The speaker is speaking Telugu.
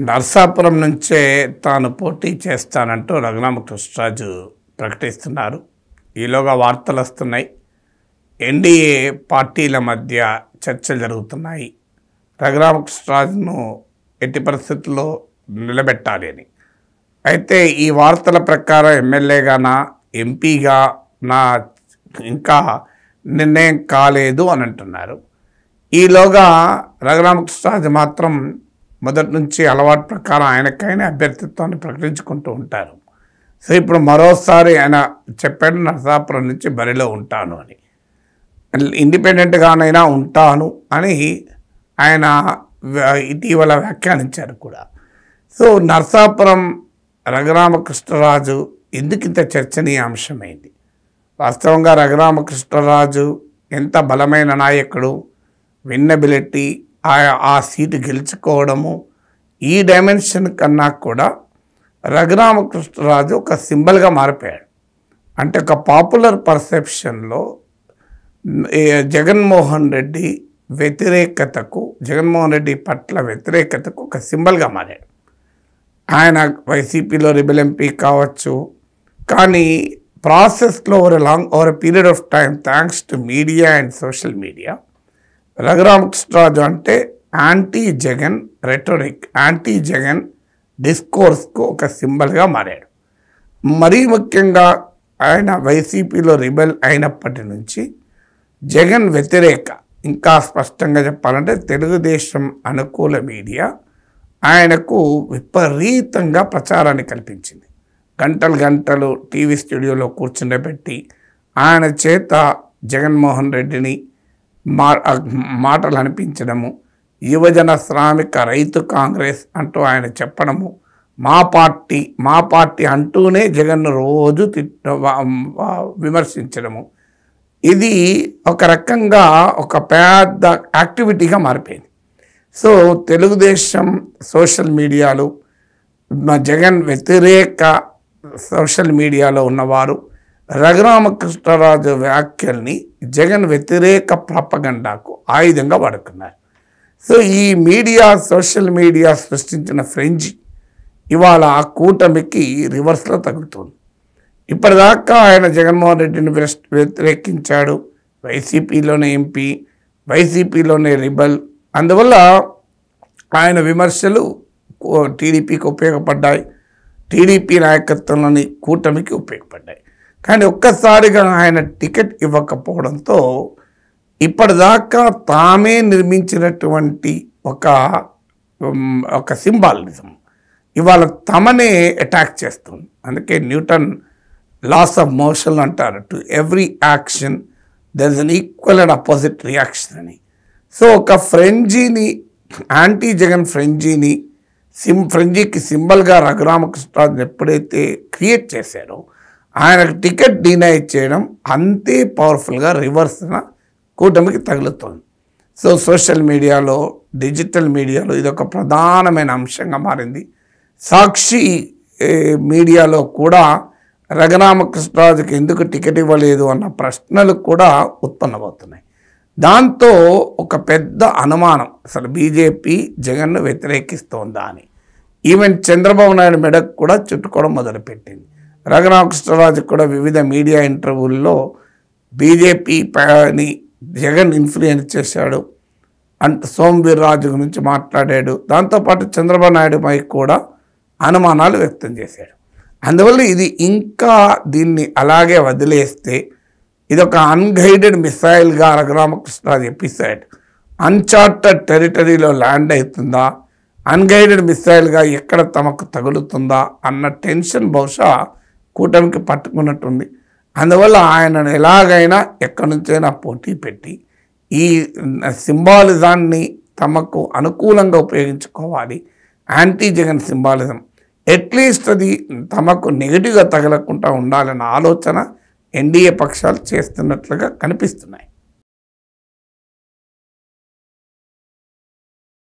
నర్సాపురం నుంచే తాను పోటీ చేస్తానంటూ రఘురామకృష్ణరాజు ప్రకటిస్తున్నారు. ఈలోగా వార్తలు వస్తున్నాయి. ఎన్డీఏ పార్టీల మధ్య చర్చలు జరుగుతున్నాయి. రఘురామకృష్ణరాజును ఎట్టి పరిస్థితుల్లో నిలబెట్టాలి అని. అయితే ఈ వార్తల ప్రకారం ఎమ్మెల్యేగానా ఎంపీగా నా ఇంకా నిర్ణయం కాలేదు అని అంటున్నారు. ఈలోగా రఘురామకృష్ణరాజు మాత్రం మొదటి నుంచి అలవాటు ప్రకారం ఆయనకైనా అభ్యర్థిత్వాన్ని ప్రకటించుకుంటూ ఉంటారు. సో ఇప్పుడు మరోసారి ఆయన చెప్పాడు, నరసాపురం నుంచి బరిలో ఉంటాను అని, ఇండిపెండెంట్గానైనా ఉంటాను అని ఆయన ఇటీవల వ్యాఖ్యానించారు కూడా. సో నరసాపురం రఘురామకృష్ణరాజు ఎందుకు ఇంత చర్చనీయాంశమైంది? వాస్తవంగా రఘురామకృష్ణరాజు ఎంత బలమైన నాయకుడు, విన్నబిలిటీ, ఆ సీటు గెలుచుకోవడము, ఈ డైమెన్షన్ కన్నా కూడా రఘురామకృష్ణరాజు ఒక సింబల్గా మారిపోయాడు. అంటే ఒక పాపులర్ పర్సెప్షన్లో జగన్మోహన్ రెడ్డి పట్ల వ్యతిరేకతకు ఒక సింబల్గా మారాడు. ఆయన వైసీపీలో రిబెల్ ఎంపీ కావచ్చు, కానీ ప్రాసెస్లో over period of time thanks to media and social media, Raghurama Krishna Raju అంటే anti Jagan rhetoric, anti Jagan డిస్కోర్స్కు ఒక సింబల్గా మారాడు. మరీ ముఖ్యంగా ఆయన వైసీపీలో రిబెల్ అయినప్పటి నుంచి జగన్ వ్యతిరేక, ఇంకా స్పష్టంగా చెప్పాలంటే తెలుగుదేశం అనుకూల మీడియా ఆయనకు విపరీతంగా ప్రచారాన్ని కల్పించింది. గంటలు టీవీ స్టూడియోలో కూర్చుండబెట్టి ఆయన చేత జగన్మోహన్ రెడ్డిని మాటలు అనిపించడము, యువజన శ్రామిక రైతు కాంగ్రెస్ అంటూ ఆయన చెప్పడము, మా పార్టీ అంటూనే జగన్ను రోజు విమర్శించడము, ఇది ఒక రకంగా ఒక పెద్ద యాక్టివిటీగా మారిపోయింది. సో తెలుగుదేశం సోషల్ మీడియాలో, జగన్ వ్యతిరేక సోషల్ మీడియాలో ఉన్నవారు రఘురామకృష్ణరాజు వ్యాఖ్యల్ని జగన్ వ్యతిరేక ప్రాపగండాకు ఆయుధంగా వాడుకున్నారు. సో ఈ మీడియా, సోషల్ మీడియా సృష్టించిన ఫ్రెంజీ ఇవాళ ఆ కూటమికి రివర్స్లో తగులుతుంది. ఇప్పటిదాకా ఆయన జగన్మోహన్ రెడ్డిని వ్యతిరేకించాడు, వైసీపీలోనే ఎంపీ, వైసీపీలోనే రిబల్. అందువల్ల ఆయన విమర్శలు టీడీపీకి ఉపయోగపడ్డాయి, టీడీపీ నాయకత్వంలోని కూటమికి ఉపయోగపడ్డాయి. కానీ ఒక్కసారిగా ఆయన టికెట్ ఇవ్వకపోవడంతో ఇప్పటిదాకా తామే నిర్మించినటువంటి ఒక సింబాలిజం ఇవాళ తమనే అటాక్ చేస్తుంది. అందుకే న్యూటన్ లాస్ ఆఫ్ మోషన్ అంటారు, to every action there is an equal and opposite reaction అని. సో ఒక ఫ్రెంజీని, యాంటీ జగన్ ఫ్రెంజీకి సింబల్గా రఘురామకృష్ణరాజుని ఎప్పుడైతే క్రియేట్ చేశారో ఆయనకు టికెట్ డినై చేయడం అంతే పవర్ఫుల్గా రివర్స్న కూటమికి తగులుతోంది. సో సోషల్ మీడియాలో, డిజిటల్ మీడియాలో ఇదొక ప్రధానమైన అంశంగా మారింది. సాక్షి మీడియాలో కూడా రఘురామకృష్ణరాజుకి ఎందుకు టికెట్ ఇవ్వలేదు అన్న ప్రశ్నలు కూడా ఉత్పన్నమవుతున్నాయి. దాంతో ఒక పెద్ద అనుమానం, అసలు బీజేపీ జగన్ను వ్యతిరేకిస్తోందా అని. ఈవెన్ చంద్రబాబు నాయుడు మెడకు కూడా చుట్టుకోవడం మొదలుపెట్టింది. రఘురామకృష్ణరాజు కూడా వివిధ మీడియా ఇంటర్వ్యూల్లో బీజేపీని జగన్ ఇన్ఫ్లుయెన్స్ చేశాడు అంటూ సోమవీర్రాజు గురించి మాట్లాడాడు. దాంతోపాటు చంద్రబాబు నాయుడుపై కూడా అనుమానాలు వ్యక్తం చేశాడు. అందువల్ల ఇది ఇంకా దీన్ని అలాగే వదిలేస్తే ఇదొక అన్గైడెడ్ మిసైల్గా రఘురామకృష్ణరాజు ఎపిసైడ్ అన్చార్టెడ్ టెరిటరీలో ల్యాండ్ అవుతుందా, అన్గైడెడ్ మిసైల్గా ఎక్కడ తమకు తగులుతుందా అన్న టెన్షన్ బహుశా కూటమికి పట్టుకున్నట్టుంది. అందువల్ల ఆయనను ఎలాగైనా ఎక్కడి నుంచైనా పోటీ పెట్టి ఈ సింబాలిజాన్ని తమకు అనుకూలంగా ఉపయోగించుకోవాలి. యాంటీ జగన్ సింబాలిజం అట్లీస్ట్ అది తమకు నెగిటివ్గా తగలకుండా ఉండాలన్న ఆలోచన ఎన్డీఏ పక్షాలు చేస్తున్నట్లుగా కనిపిస్తున్నాయి.